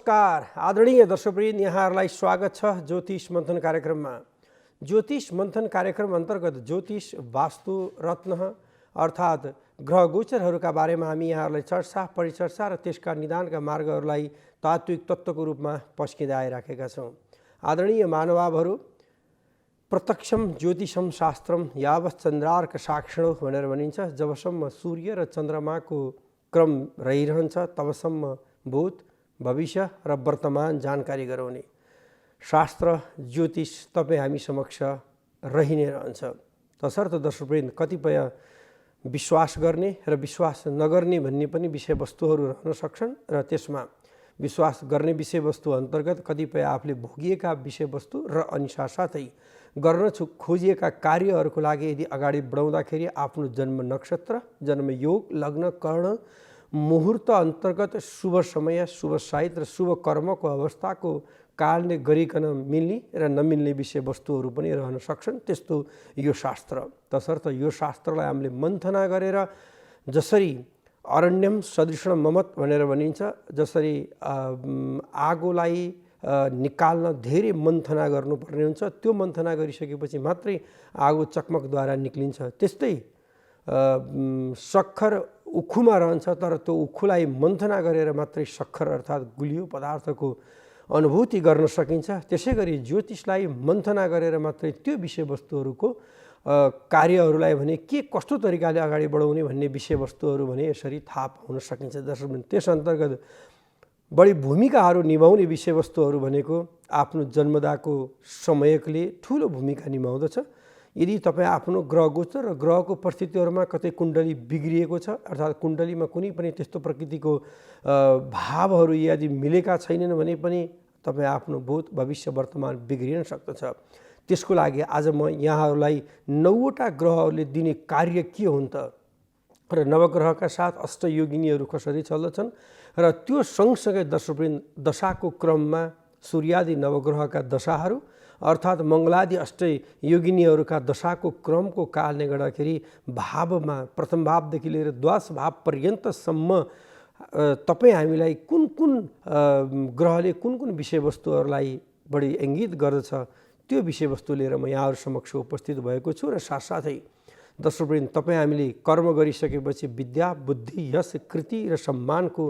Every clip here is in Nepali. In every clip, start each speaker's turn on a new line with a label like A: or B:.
A: नमस्कार आदरणीय दर्शकवृन्द, यहाँहरूलाई स्वागत छ ज्योतिष मन्थन कार्यक्रममा। ज्योतिष मन्थन कार्यक्रम अन्तर्गत ज्योतिष वास्तु रत्न अर्थात् ग्रह गोचरहरूका बारेमा हामी यहाँहरूलाई चर्चा परिचर्चा र त्यसका निदानका मार्गहरूलाई तात्विक तत्त्वको रूपमा पस्किँदै आइराखेका छौँ। आदरणीय महानुभावहरू, प्रत्यक्षम ज्योतिषम शास्त्रम यावत् चन्द्रार्क साक्षिणो भनेर भनिन्छ। जबसम्म सूर्य र चन्द्रमाको क्रम रहिरहन्छ तबसम्म भूत भविष्य र वर्तमान जानकारी गराउने शास्त्र ज्योतिष तपाईँ हामी समक्ष रहि नै रहन्छ। तसर्थ दर्शकवृन्द, कतिपय विश्वास गर्ने र विश्वास नगर्ने भन्ने पनि विषयवस्तुहरू रहन सक्छन् र त्यसमा विश्वास गर्ने विषयवस्तु अन्तर्गत कतिपय आफूले भोगिएका विषयवस्तु र अनि साथसाथै गर्न खोजिएका कार्यहरूको लागि यदि अगाडि बढाउँदाखेरि आफ्नो जन्म नक्षत्र, जन्म योग, लग्न, कर्ण, मुहूर्त अन्तर्गत शुभ समय, शुभ साहित र शुभ कर्मको अवस्थाको कालले गरिकन मिल्ने र नमिल्ने विषयवस्तुहरू पनि रहन सक्छन्। त्यस्तो यो शास्त्र। तसर्थ यो शास्त्रलाई हामीले मन्थना गरेर जसरी अरण्यम सदृशम ममत भनेर भनिन्छ, जसरी आगोलाई निकाल्न धेरै मन्थना गर्नुपर्ने हुन्छ, त्यो मन्थना गरिसकेपछि मात्रै आगो चकमकद्वारा निक्लिन्छ। त्यस्तै सक्खर उखुमा रहन्छ, तर त्यो उखुलाई मन्थना गरेर मात्रै सक्खर अर्थात् गुलियो पदार्थको अनुभूति गर्न सकिन्छ। त्यसै गरी ज्योतिषलाई मन्थना गरेर मात्रै त्यो विषयवस्तुहरूको कार्यहरूलाई भने के कस्तो तरिकाले अगाडि बढाउने भन्ने विषयवस्तुहरू भने यसरी थाहा पाउन सकिन्छ। दर्शक, त्यस अन्तर्गत बढी भूमिकाहरू निभाउने विषयवस्तुहरू भनेको आफ्नो जन्मदाको समयले ठुलो भूमिका निभाउँदछ। यदि तपाईँ आफ्नो ग्रह गोचर र ग्रहको परिस्थितिहरूमा कतै कुण्डली बिग्रिएको छ अर्थात् कुण्डलीमा कुनै पनि त्यस्तो प्रकृतिको भावहरू यदि मिलेका छैनन् भने पनि तपाईँ आफ्नो भूत भविष्य वर्तमान बिग्रिन सक्दछ। त्यसको लागि आज म यहाँहरूलाई 9वटा ग्रहहरूले दिने कार्य के हुन् त र नवग्रहका साथ अष्टयोगिनीहरू कसरी चल्दछन् र त्यो सँगसँगै दर्शकवृन्द दशाको क्रममा सूर्यादि नवग्रहका दशाहरू अर्थात् मङ्गलादि अष्टयोगिनीहरूका दशाको क्रमको कालले गर्दाखेरि भावमा प्रथम भावदेखि लिएर द्वादश भाव पर्यन्तसम्म तपाईँ हामीलाई कुन कुन ग्रहले कुन कुन विषयवस्तुहरूलाई बढी इङ्गित गर्दछ त्यो विषयवस्तु लिएर म यहाँहरू समक्ष उपस्थित भएको छु। र साथसाथै दर्शकवृन्द, तपाईँ हामीले कर्म गरिसकेपछि विद्या, बुद्धि, यश, कृति र सम्मानको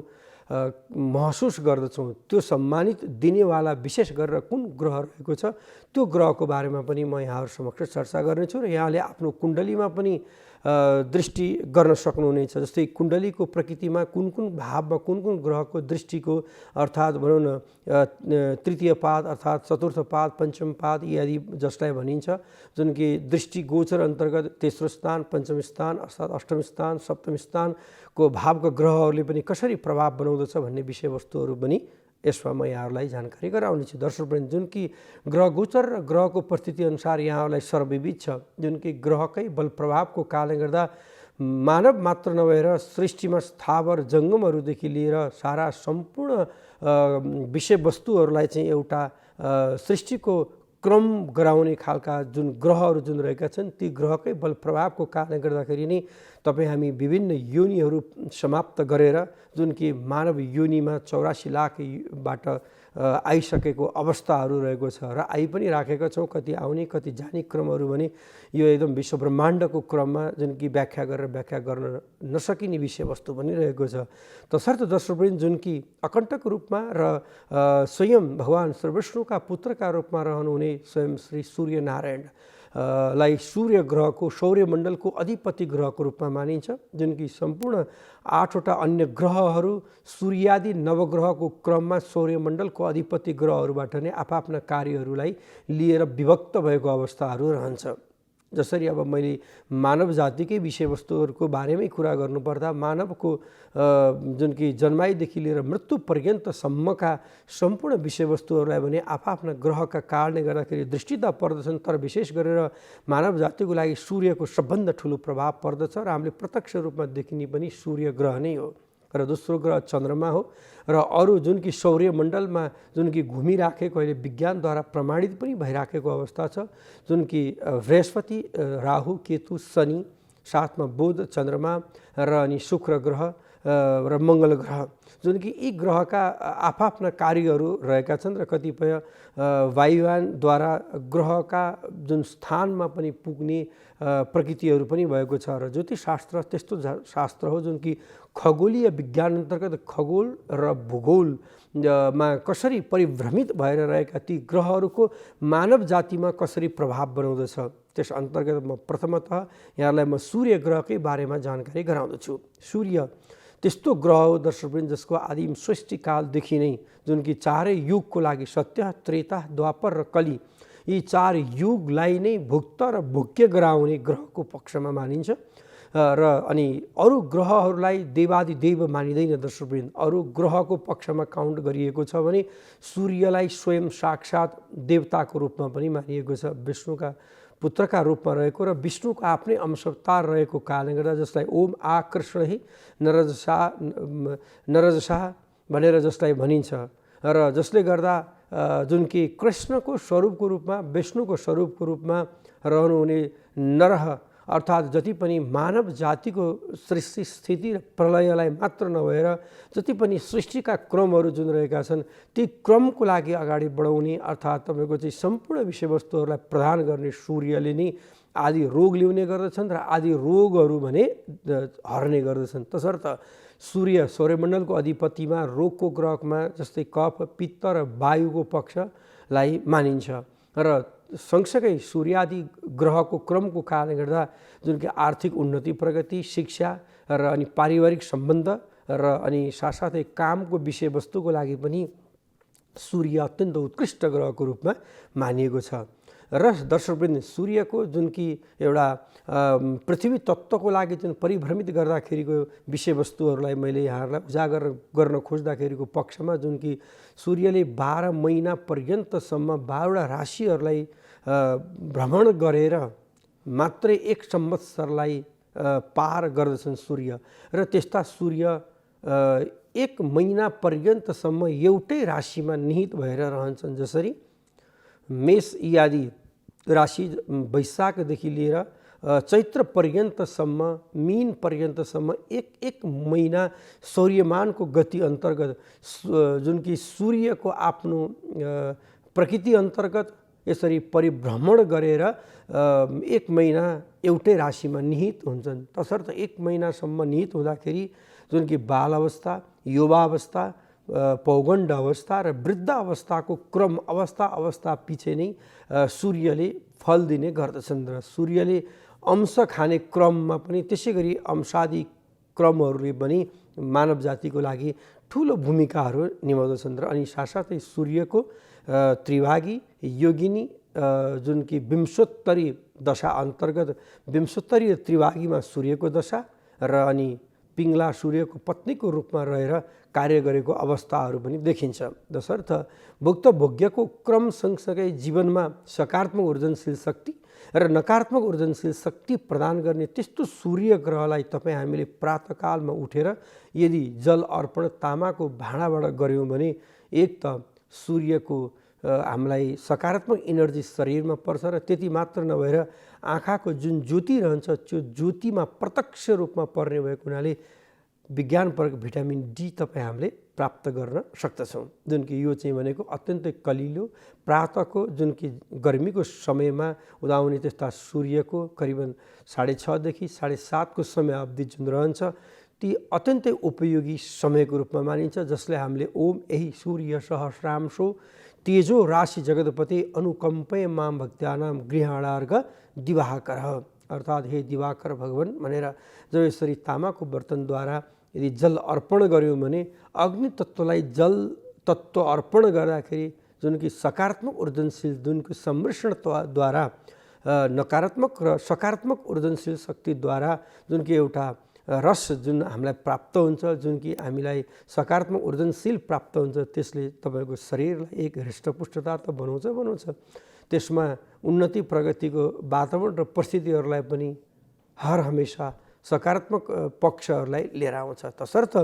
A: महसुस गर्दछौँ। त्यो सम्मानित दिनेवाला विशेष गरेर कुन ग्रह रहेको छ त्यो ग्रहको बारेमा पनि म यहाँहरू समक्ष चर्चा गर्नेछु र यहाँले आफ्नो कुण्डलीमा पनि दृष्टि गर्न सक्नुहुनेछ। जस्तै कुण्डलीको प्रकृतिमा कुन कुन भावमा कुन कुन ग्रहको दृष्टिको अर्थात् भनौँ न तृतीय पाद अर्थात् चतुर्थ पाद, पञ्चम पाद इत्यादि जसलाई भनिन्छ, जुन कि दृष्टि गोचर अन्तर्गत तेस्रो स्थान, पञ्चम स्थान अर्थात् अष्टम स्थान, सप्तम स्थानको भावका ग्रहहरूले पनि कसरी प्रभाव बनाउँदछ भन्ने विषयवस्तुहरू पनि यसमा म यहाँहरूलाई जानकारी गराउनेछु। दर्शकवृन्द, जुन कि ग्रह गोचर र ग्रहको परिस्थिति अनुसार यहाँहरूलाई सर्वविविध छ, जुन कि ग्रहकै बल प्रभावको कारणले गर्दा मानव मात्र नभएर सृष्टिमा स्थावर जङ्गमहरूदेखि लिएर सारा सम्पूर्ण विषयवस्तुहरूलाई चाहिँ एउटा सृष्टिको क्रम गराउने खालका जुन ग्रहहरू जुन रहेका छन् ती ग्रहकै बल प्रभावको कारणले गर्दाखेरि नै तपाईँ हामी विभिन्न योनिहरू समाप्त गरेर जुन कि मानव योनिमा 84 लाखबाट आइसकेको अवस्थाहरू रहेको छ र आइ पनि राखेका छौँ। कति आउने कति जाने क्रमहरू भने यो एकदम विश्व ब्रह्माण्डको क्रममा जुन कि व्याख्या गर्न नसकिने विषयवस्तु पनि रहेको छ। तसर्थ दर्शकवृन्द, जुन कि अकण्टक रूपमा र स्वयं भगवान् श्रीविष्णुका पुत्रका रूपमा रहनुहुने स्वयं श्री सूर्यनारायण लाई सूर्य ग्रहको सौर्यमण्डलको अधिपति ग्रहको रूपमा मानिन्छ, जुन कि सम्पूर्ण 8वटा अन्य ग्रहहरू सूर्यादि नवग्रहको क्रममा सौर्यमण्डलको अधिपति ग्रहहरूबाट नै आफ्ना कार्यहरूलाई लिएर विभक्त भएको अवस्थाहरू रहन्छ। जसरी अब मैले मानव जातिकै विषयवस्तुहरूको बारेमै कुरा गर्नुपर्दा मानवको जुन कि जन्माइदेखि लिएर मृत्यु पर्यन्तसम्मका सम्पूर्ण विषयवस्तुहरूलाई भने आफ्ना ग्रहका कारणले गर्दाखेरि दृष्टि त पर्दछन्, तर विशेष गरेर मानव जातिको लागि सूर्यको सबभन्दा ठुलो प्रभाव पर्दछ र हामीले प्रत्यक्ष रूपमा देखिने पनि सूर्य ग्रह नै हो र दोस्रो ग्रह चन्द्रमा हो र अरू जुन कि सौर्यमण्डलमा जुन कि घुमिराखेको अहिले विज्ञानद्वारा प्रमाणित पनि भइराखेको अवस्था छ, जुन कि बृहस्पति, राहु, केतु, शनि, साथमा बुध, चन्द्रमा र अनि शुक्र ग्रह र मङ्गल ग्रह जुन कि यी ग्रहका आफ्ना कार्यहरू रहेका छन् र कतिपय वायुयानद्वारा ग्रहका जुन स्थानमा पनि पुग्ने प्रकृतिहरू पनि भएको छ र ज्योतिषशास्त्र त्यस्तो शास्त्र हो जुन कि खगोलीय विज्ञान अन्तर्गत खगोल र भूगोलमा कसरी परिभ्रमित भएर रहेका ती ग्रहहरूको मानव जातिमा कसरी प्रभाव बनाउँदछ त्यस अन्तर्गत म प्रथमतः यहाँलाई म सूर्य ग्रहकै बारेमा जानकारी गराउँदछु। सूर्य त्यस्तो ग्रह हो दर्शकवृन्द जसको आदिम सृष्टिकालदेखि नै जुन कि चारै युगको लागि सत्य, त्रेता, द्वापर र कली यी चार युगलाई नै भुक्त र भोग्य गराउने ग्रहको पक्षमा मानिन्छ र अनि अरू ग्रहहरूलाई देवादिदेव मानिँदैन दर्शकवृन्द। अरू ग्रहको पक्षमा काउन्ट गरिएको छ भने सूर्यलाई स्वयं साक्षात् देवताको रूपमा पनि मानिएको छ, विष्णुका पुत्रका रूपमा रहेको र विष्णुको आफ्नै अंशवतार रहेको कारणले गर्दा जसलाई ओम आकृष्ण नरजसा भनेर जसलाई भनिन्छ र जसले गर्दा जुन कि कृष्णको स्वरूपको रूपमा विष्णुको स्वरूपको रूपमा रहनुहुने नरह अर्थात् जति पनि मानव जातिको सृष्टि स्थिति र प्रलयलाई मात्र नभएर जति पनि सृष्टिका क्रमहरू जुन रहेका छन् ती क्रमको लागि अगाडि बढाउने अर्थात् तपाईँको चाहिँ सम्पूर्ण विषयवस्तुहरूलाई प्रदान गर्ने सूर्यले नै आदि रोग ल्याउने गर्दछन् र आदि रोगहरू भने हर्ने गर्दछन्। तसर्थ सूर्य सौर्यमण्डलको अधिपतिमा रोगको ग्रहमा जस्तै कफ, पित्त र वायुको पक्षलाई मानिन्छ र सँगसँगै सूर्यादि ग्रहको क्रमको कारणले गर्दा जुन कि आर्थिक उन्नति, प्रगति, शिक्षा र अनि पारिवारिक सम्बन्ध र अनि साथसाथै कामको विषयवस्तुको लागि पनि सूर्य अत्यन्त उत्कृष्ट ग्रहको रूपमा मानिएको छ। र दर्शकवृन्द सूर्यको जुन कि एउटा पृथ्वी तत्त्वको लागि जुन परिभ्रमित गर्दाखेरिको विषयवस्तुहरूलाई मैले यहाँहरूलाई उजागर गर्न खोज्दाखेरिको पक्षमा जुन कि सूर्यले 12 महिना पर्यन्तसम्म 12वटा राशिहरूलाई भ्रमण गरेर मात्रै 1 संवत्सरलाई पार गर्दछन् सूर्य र त्यस्ता सूर्य 1 महिना पर्यन्तसम्म एउटै राशिमा निहित भएर रहन्छन्। जसरी मेष इत्यादि राशि वैशाखदेखि लिएर चैत्र पर्यन्तसम्म, मीन पर्यन्तसम्म 1 महिना सौर्यमानको गति अन्तर्गत जुन कि सूर्यको आफ्नो प्रकृति अन्तर्गत यसरी परिभ्रमण गरेर 1 महिना एउटै राशिमा निहित हुन्छन्। तसर्थ 1 महिनासम्म निहित हुँदाखेरि जुन कि बाल अवस्था, युवावस्था, पौगण्ड अवस्था र वृद्ध अवस्थाको क्रम अवस्था पछि नै सूर्यले फल दिने गर्दछन् र सूर्यले अंश खाने क्रममा पनि त्यसै गरी अंशादि क्रमहरूले पनि मानव जातिको लागि ठुलो भूमिकाहरू निभाउँदछन् र अनि साथसाथै सूर्यको त्रिभागी योगिनी जुन कि विंशोत्तरी दशा अन्तर्गत विंशोत्तरी त्रिभागीमा सूर्यको दशा र अनि पिङ्गला सूर्यको पत्नीको रूपमा रहेर कार्य गरेको अवस्थाहरू पनि देखिन्छ। तसर्थ भुक्त भोग्यको क्रम सँगसँगै जीवनमा सकारात्मक ऊर्जनशील शक्ति र नकारात्मक ऊर्जनशील शक्ति प्रदान गर्ने त्यस्तो सूर्य ग्रहलाई तपाईँ हामीले प्रातःकालमा उठेर यदि जल अर्पण तामाको भाँडाबाट गऱ्यौँ भने एक त सूर्यको हामीलाई सकारात्मक इनर्जी शरीरमा पर्छ र त्यति मात्र नभएर आँखाको जुन ज्योति रहन्छ त्यो ज्योतिमा प्रत्यक्ष रूपमा पर्ने भएको हुनाले विज्ञानपरक भिटामिन डी तपाईँ हामीले प्राप्त गर्न सक्दछौँ। जुन कि यो चाहिँ भनेको अत्यन्तै कलिलो प्रातःको जुन कि गर्मीको समयमा उदाउने त्यस्ता सूर्यको करिबन 6:30 देखि 7:30 को समय अवधि जुन रहन्छ ती अत्यन्तै उपयोगी समयको रूपमा मानिन्छ। जसले हामीले ओम यही सूर्य सहस्रांशो तेजो राशि जगतपति अनुकम्पय माम भक्त्यानाम गृहाणार्घ दिवाकर अर्थात् हे दिवाकर भगवान भनेर जब यसरी तामाको बर्तनद्वारा यदि जल अर्पण गऱ्यौँ भने अग्नि तत्त्वलाई जल तत्त्व अर्पण गर्दाखेरि जुन कि सकारात्मक ऊर्जनशील जुनको सम्मिश्रणद्वारा नकारात्मक र सकारात्मक ऊर्जनशील शक्तिद्वारा जुन कि एउटा रस जुन हामीलाई प्राप्त हुन्छ, जुन कि हामीलाई सकारात्मक ऊर्जनशील प्राप्त हुन्छ त्यसले तपाईँको शरीरलाई एक हृष्टपुष्टता त बनाउँछ त्यसमा उन्नति प्रगतिको वातावरण र परिस्थितिहरूलाई पनि हर हमेशा सकारात्मक पक्षहरूलाई लिएर आउँछ। तसर्थ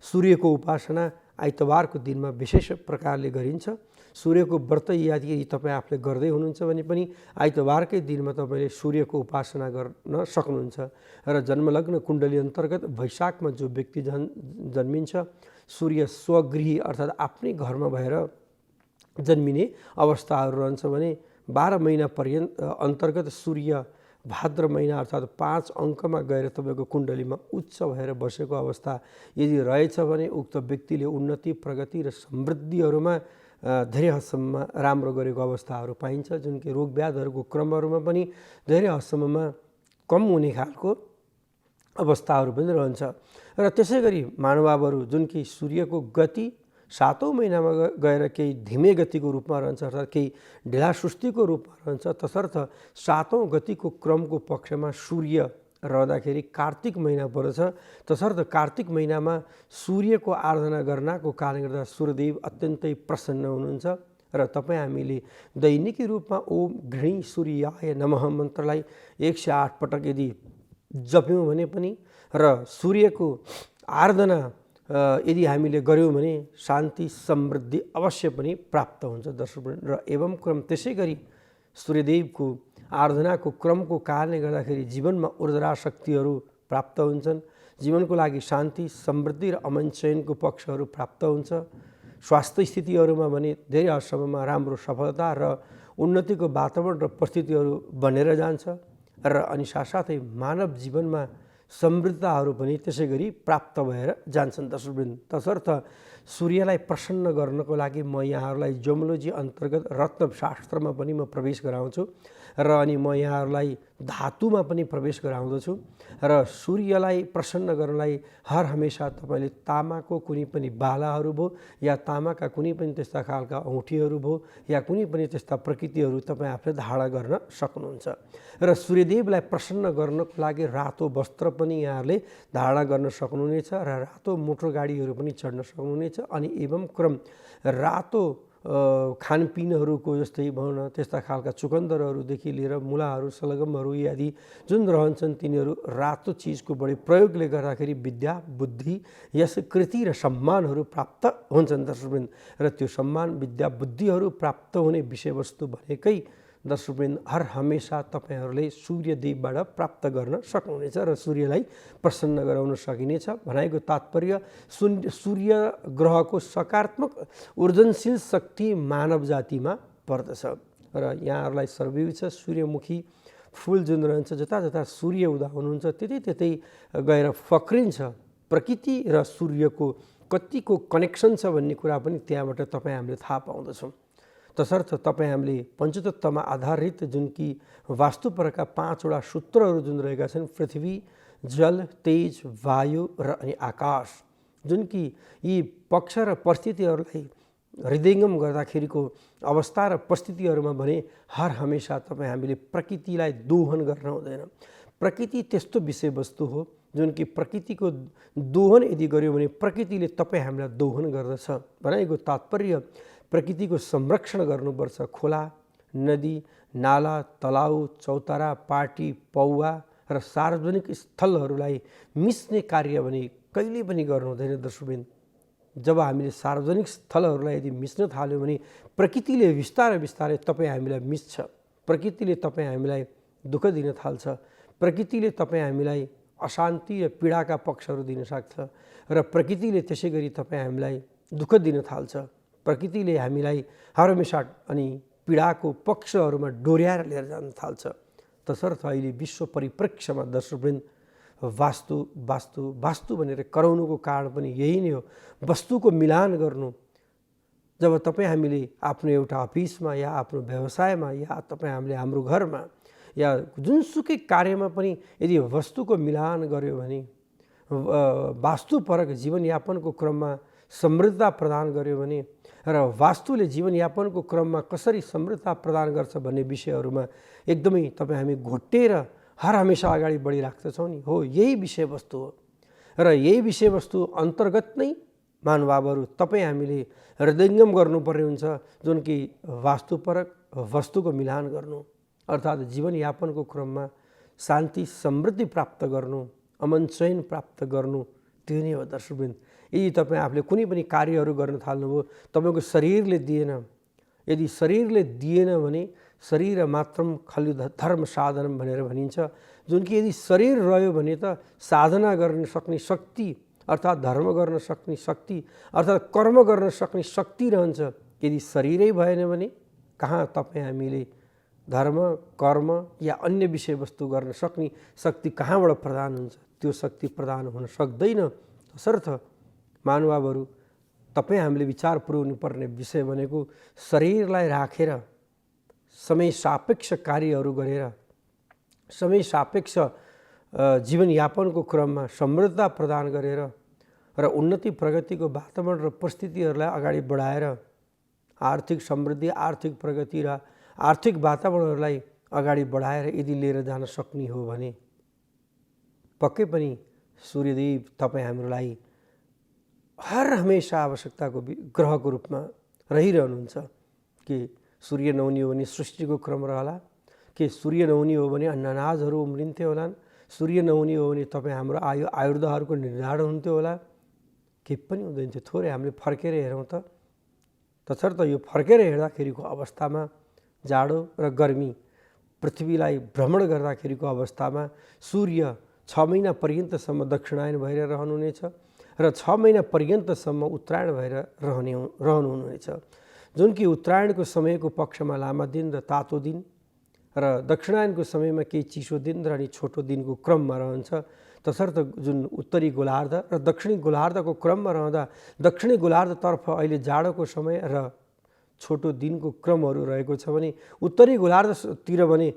A: सूर्यको उपासना आइतबारको दिनमा विशेष प्रकारले गरिन्छ। सूर्यको व्रत यदि तपाईँ आफूले गर्दै हुनुहुन्छ भने पनि आइतबारकै दिनमा तपाईँले सूर्यको उपासना गर्न सक्नुहुन्छ। र जन्मलग्न कुण्डली अन्तर्गत वैशाखमा जो व्यक्ति जन्मिन्छ सूर्य स्वगृही अर्थात् आफ्नै घरमा भएर जन्मिने अवस्थाहरू रहन्छ भने 12 महिना पर्यन्त अन्तर्गत सूर्य भाद्र महिना अर्थात् 5 अङ्कमा गएर तपाईँको कुण्डलीमा उच्च भएर बसेको अवस्था यदि रहेछ भने उक्त व्यक्तिले उन्नति, प्रगति र समृद्धिहरूमा धेरै हदसम्ममा राम्रो गरेको अवस्थाहरू पाइन्छ, जुन कि रोगव्याधहरूको क्रमहरूमा पनि धेरै हदसम्ममा कम हुने खालको अवस्थाहरू पनि रहन्छ। र त्यसै गरी महानुभावहरू जुन कि सूर्यको गति 7औं महिनामा गएर केही धिमे गतिको रूपमा रहन्छ अर्थात् केही ढिला सुस्तीको रूपमा रहन्छ, तसर्थ 7औं गतिको क्रमको पक्षमा सूर्य रहँदाखेरि कार्तिक महिना पर्छ। तसर्थ कार्तिक महिनामा सूर्यको आराधना गर्नको कारणले गर्दा सूर्यदेव अत्यन्तै प्रसन्न हुनुहुन्छ र तपाईँ हामीले दैनिकी रूपमा ओम गृणी सूर्याय नमः मन्त्रलाई 108 पटक यदि जप्यौँ भने पनि र सूर्यको आराधना यदि हामीले गऱ्यौँ भने शान्ति समृद्धि अवश्य पनि प्राप्त हुन्छ दर्शकवृन्द। र एवं क्रम त्यसै गरी सूर्यदेवको आराधनाको क्रमको कारणले गर्दाखेरि जीवनमा ऊर्जा शक्तिहरू प्राप्त हुन्छन्, जीवनको लागि शान्ति समृद्धि र अमन चयनको पक्षहरू प्राप्त हुन्छ। स्वास्थ्य स्थितिहरूमा भने धेरै हदसम्ममा राम्रो सफलता र उन्नतिको वातावरण र परिस्थितिहरू बनेर जान्छ र अनि साथसाथै मानव जीवनमा समृद्धताहरू पनि त्यसै गरी प्राप्त भएर जान्छन् दर्शकवृन्द। तसर्थ सूर्यलाई प्रसन्न गर्नको लागि म यहाँहरूलाई ज्योमोलोजी अन्तर्गत रत्नशास्त्रमा पनि म प्रवेश गराउँछु र अनि म यहाँहरूलाई धातुमा पनि प्रवेश गराउँदछु र सूर्यलाई प्रसन्न गर्नलाई हर हमेशा तपाईँले तामाको कुनै पनि बालाहरू भयो या तामाका कुनै पनि त्यस्ता खालका औँठीहरू भयो या कुनै पनि त्यस्ता प्रकृतिहरू तपाईँ आफूले धारण गर्न सक्नुहुन्छ। र सूर्यदेवलाई प्रसन्न गर्नको लागि रातो वस्त्र पनि यहाँहरूले धारण गर्न सक्नुहुनेछ र रातो मोटर गाडीहरू पनि चढ्न सक्नुहुनेछ। अनि एवं क्रम रातो खानपिनहरूको जस्तै भनौँ न त्यस्ता खालका चुकन्दरहरूदेखि लिएर मुलाहरू, सलगमहरू आदि जुन रहन्छन् तिनीहरू रातो चिजको बढी प्रयोगले गर्दाखेरि विद्या, बुद्धि, यस कृति र सम्मानहरू प्राप्त हुन्छन् दर्शकवृन्द। र त्यो सम्मान, विद्या, बुद्धिहरू प्राप्त हुने विषयवस्तु भनेकै दर्शकवृन्द हर हमेशा तपाईँहरूले सूर्यदेवबाट प्राप्त गर्न सक्नुहुनेछ र सूर्यलाई प्रसन्न गराउन सकिनेछ। भनाइको तात्पर्य सूर्य ग्रहको सकारात्मक ऊर्जनशील शक्ति मानव जातिमा पर्दछ र यहाँहरूलाई सर्वैव छ सूर्यमुखी फुल जुन रहन्छ जता जता सूर्य उदा हुनुहुन्छ त्यतै त्यतै गएर फक्रिन्छ। प्रकृति र सूर्यको कतिको कनेक्सन छ भन्ने कुरा पनि त्यहाँबाट तपाईँ हामीले थाहा पाउँदछौँ। तसर्थ तपाईँ हामीले पञ्चतत्त्वमा आधारित जुन कि वास्तुपरका 5वटा सूत्रहरू जुन रहेका छन् पृथ्वी, जल, तेज, वायु र अनि आकाश, जुन कि यी पक्ष र परिस्थितिहरूलाई हृदयङ्गम गर्दाखेरिको अवस्था र परिस्थितिहरूमा भने हर हमेशा तपाईँ हामीले प्रकृतिलाई दोहन गर्न हुँदैन। प्रकृति त्यस्तो विषयवस्तु हो जुन कि प्रकृतिको दोहन यदि गर्यो भने प्रकृतिले तपाईँ हामीलाई दोहन गर्दछ। भनेको तात्पर्य प्रकृतिको संरक्षण गर्नुपर्छ। खोला, नदी, नाला, तलाउ, चौतारा, पार्टी, पौवा र सार्वजनिक स्थलहरूलाई मिच्ने कार्य भने कहिले पनि गर्नु हुँदैन दर्शकवृन्द। जब हामीले सार्वजनिक स्थलहरूलाई यदि मिच्न थाल्यौँ भने प्रकृतिले बिस्तारै बिस्तारै तपाईँ हामीलाई मिच्छ, प्रकृतिले तपाईँ हामीलाई दुःख दिन थाल्छ, प्रकृतिले तपाईँ हामीलाई अशान्ति र पीडाका पक्षहरू दिन सक्छ र प्रकृतिले त्यसै गरी तपाईँ हामीलाई दुःख दिन थाल्छ। प्रकृतिले हामीलाई हरहमेशा अनि पीडाको पक्षहरूमा डोर्याएर लिएर जान थाल्छ। तसर्थ अहिले विश्व परिप्रेक्ष्यमा दर्शकवृन्द वास्तु वास्तु वास्तु भनेर कराउनुको कारण पनि यही नै हो। वस्तुको मिलान गर्नु। जब तपाईँ हामीले आफ्नो एउटा अफिसमा या आफ्नो व्यवसायमा या तपाईँ हामीले हाम्रो घरमा या जुनसुकै कार्यमा पनि यदि वस्तुको मिलान गर्यो भने वास्तुपरक जीवनयापनको क्रममा समृद्धता प्रदान गर्यो भने र वास्तुले जीवनयापनको क्रममा कसरी समृद्धता प्रदान गर्छ भन्ने विषयहरूमा एकदमै तपाईँ हामी घोटेर हर हमेशा अगाडि बढिराख्दछौँ नि। हो, यही विषयवस्तु हो र यही विषयवस्तु अन्तर्गत नै महानुभावहरू तपाईँ हामीले हृदयङ्गम गर्नुपर्ने हुन्छ, जुन कि वास्तुपरक वस्तुको मिलान गर्नु अर्थात् जीवनयापनको क्रममा शान्ति समृद्धि प्राप्त गर्नु, अमन चयन प्राप्त गर्नु, त्यो नै हो दर्शकवृन्द। यदि तपाईँ आफूले कुनै पनि कार्यहरू गर्न थाल्नुभयो तपाईँको शरीरले दिएन, यदि शरीरले दिएन भने शरीर मात्रम खलु धर्म साधनम भनेर भनिन्छ, जुन कि यदि शरीर रह्यो भने त साधना गर्न सक्ने शक्ति अर्थात् धर्म गर्न सक्ने शक्ति अर्थात् कर्म गर्न सक्ने शक्ति रहन्छ। यदि शरीरै भएन भने कहाँ तपाईँ हामीले धर्म कर्म या अन्य विषयवस्तु गर्न सक्ने शक्ति कहाँबाट प्रदान हुन्छ? त्यो शक्ति प्रदान हुन सक्दैन। तसर्थ महानुभावहरू, तपाईँ हामीले विचार पुर्याउनु पर्ने विषय भनेको शरीरलाई राखेर समय सापेक्ष कार्यहरू गरेर समय सापेक्ष जीवनयापनको क्रममा समृद्धता प्रदान गरेर र उन्नति प्रगतिको वातावरण र परिस्थितिहरूलाई अगाडि बढाएर आर्थिक समृद्धि, आर्थिक प्रगति र आर्थिक वातावरणहरूलाई अगाडि बढाएर यदि लिएर जान सक्ने हो भने पक्कै पनि सूर्यदेव तपाईँ हामीलाई हर हमेसा आवश्यकताको ग्रहको रूपमा रहिरहनुहुन्छ। कि सूर्य नहुने हो भने सृष्टिको क्रम रहला, कि सूर्य नहुने हो भने अन्ननाजहरू उम्रिन्थे होलान्, सूर्य नहुने हो भने तपाईँ हाम्रो आयुर्दाहरूको निर्धारण हुन्थ्यो होला, के पनि हुँदैन थियो। थोरै हामीले फर्केर हेरौँ त। तसर्थ यो फर्केर हेर्दाखेरिको अवस्थामा जाडो र गर्मी पृथ्वीलाई भ्रमण गर्दाखेरिको अवस्थामा सूर्य 6 महिना पर्यन्तसम्म दक्षिणायन भएर रहनुहुनेछ र 6 महिना पर्यन्तसम्म उत्तरायण भएर रहनुहुनेछ। जुन कि उत्तरायणको समयको पक्षमा लामा दिन र तातो दिन र दक्षिणायनको समयमा केही चिसो दिन र अनि छोटो दिनको क्रममा रहन्छ। तसर्थ जुन उत्तरी गोलार्ध र दक्षिणी गोलार्धको क्रममा रहँदा दक्षिणी गोलार्धतर्फ अहिले जाडोको समय र छोटो दिनको क्रमहरू रहेको छ भने उत्तरी गोलार्धतिर भने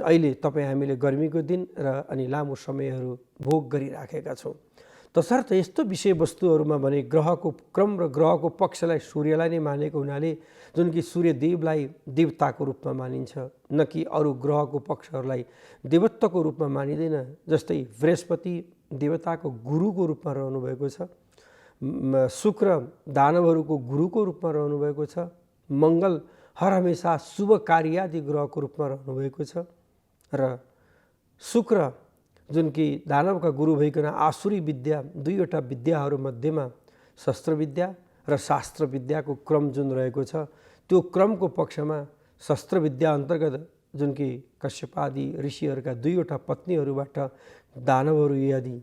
A: अहिले तपाईँ हामीले गर्मीको दिन र अनि लामो समयहरू भोग गरिराखेका छौँ। तसर्थ यस्तो विषयवस्तुहरूमा भने ग्रहको क्रम र ग्रहको पक्षलाई सूर्यलाई नै मानेको हुनाले जुन कि सूर्यदेवलाई देवताको रूपमा मानिन्छ, न कि अरू ग्रहको पक्षहरूलाई देवत्वको रूपमा मानिँदैन। जस्तै बृहस्पति देवताको गुरुको रूपमा रहनुभएको छ, शुक्र दानवहरूको गुरुको रूपमा रहनुभएको छ, मङ्गल हर हमेसा शुभ कार्यादि ग्रहको रूपमा रहनुभएको छ र शुक्र जुन कि दानवका गुरु भइकन आसुरी विद्या दुईवटा विद्याहरू मध्येमा शस्त्र विद्या र शास्त्र विद्याको क्रम जुन रहेको छ त्यो क्रमको पक्षमा शस्त्र विद्या अन्तर्गत जुन कि कश्यपादि ऋषिहरूका दुईवटा पत्नीहरूबाट दानवहरू यदि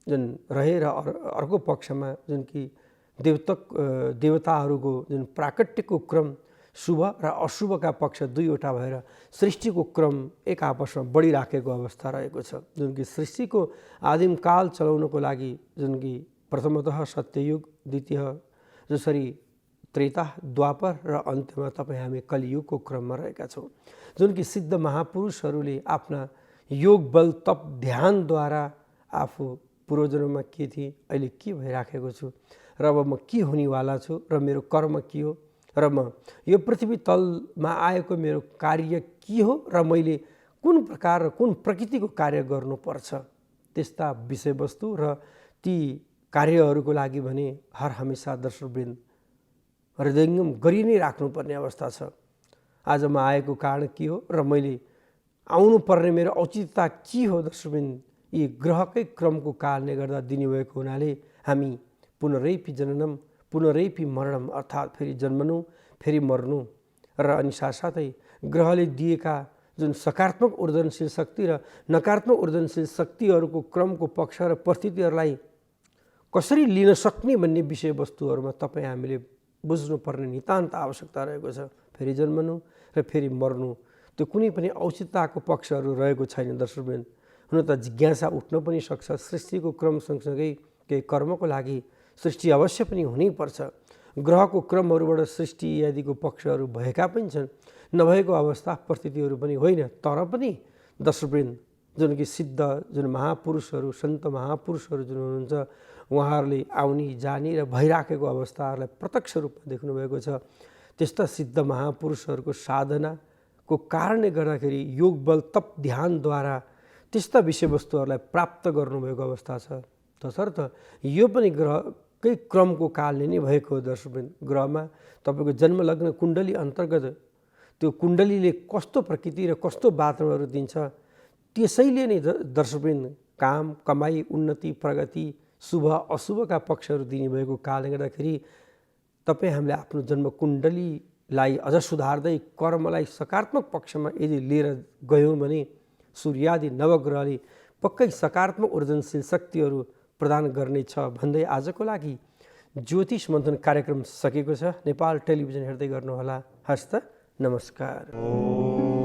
A: जुन रहे र अर्को पक्षमा जुन कि देवताहरूको जुन प्राकट्यको क्रम शुभ र अशुभका पक्ष दुईवटा भएर सृष्टिको क्रम एक आपसमा बढिराखेको अवस्था रहेको छ। जुन कि सृष्टिको आदिमकाल चलाउनको लागि जुन कि प्रथमतः सत्ययुग, द्वितीय जसरी त्रेता, द्वापर र अन्त्यमा तपाईँ हामी कलियुगको क्रममा रहेका छौँ। जुन कि सिद्ध महापुरुषहरूले आफ्ना योग बल तप ध्यानद्वारा आफू पूर्वजन्ममा के थिए, अहिले के भइराखेको छु र अब म के हुनेवाला छु र मेरो कर्म के हो र म यो पृथ्वी तलमा आएको मेरो कार्य के हो र मैले कुन प्रकार र कुन प्रकृतिको कार्य गर्नुपर्छ, त्यस्ता विषयवस्तु र ती कार्यहरूको लागि भने हर हमेसा दर्शकवृन्द हृदयङ्गम गरि नै राख्नुपर्ने अवस्था छ। आज म आएको कारण के हो र मैले आउनुपर्ने मेरो औचित्यता के हो? दर्शकवृन्द, यी ग्रहकै क्रमको कारणले गर्दा दिनुभएको हुनाले हामी पुनरैपि जननम पुनरैपि मरणम अर्थात् फेरि जन्मनु फेरि मर्नु र अनि साथसाथै ग्रहले दिएका जुन सकारात्मक ऊर्जनशील शक्ति र नकारात्मक ऊर्जनशील शक्तिहरूको क्रमको पक्ष र परिस्थितिहरूलाई कसरी लिन सक्ने भन्ने विषयवस्तुहरूमा तपाईँ हामीले बुझ्नुपर्ने नितान्त आवश्यकता रहेको छ। फेरि जन्मनु र फेरि मर्नु त्यो कुनै पनि औचित्यताको पक्षहरू रहेको छैन। दर्शकवृन्द, हुन त जिज्ञासा उठ्न पनि सक्छ, सृष्टिको क्रम सँगसँगै केही कर्मको लागि सृष्टि अवश्य पनि हुनैपर्छ। ग्रहको क्रमहरूबाट सृष्टि आदिको पक्षहरू भएका पनि छन्, नभएको अवस्था परिस्थितिहरू पनि होइन। तर पनि दर्शकवृन्द, जुन कि सिद्ध जुन महापुरुषहरू सन्त महापुरुषहरू जुन हुनुहुन्छ उहाँहरूले आउने जाने र भइराखेको अवस्थाहरूलाई प्रत्यक्ष रूपमा देख्नुभएको छ। त्यस्ता सिद्ध महापुरुषहरूको साधनाको कारणले गर्दाखेरि योग बल तप ध्यानद्वारा त्यस्ता विषयवस्तुहरूलाई प्राप्त गर्नुभएको अवस्था छ। तसर्थ यो पनि ग्रहकै क्रमको कालले नै भएको हो। दर्शकवृन्द, ग्रहमा तपाईँको जन्म लग्न कुण्डली अन्तर्गत त्यो कुण्डलीले कस्तो प्रकृति र कस्तो वातावरणहरू दिन्छ त्यसैले नै दर्शकवृन्द काम कमाई उन्नति प्रगति शुभ अशुभका पक्षहरू दिनुभएको कारणले गर्दाखेरि तपाईँ हामीले आफ्नो जन्म कुण्डलीलाई अझ सुधार्दै कर्मलाई सकारात्मक पक्षमा यदि लिएर गयौँ भने सूर्यादि नवग्रहले पक्कै सकारात्मक ऊर्जनशील शक्तिहरू प्रदान गर्नेछ भन्दै आजको लागि ज्योतिष मन्थन कार्यक्रम सकेको छ। नेपाल टेलिभिजन हेर्दै गर्नुहोला। हस्त नमस्कार।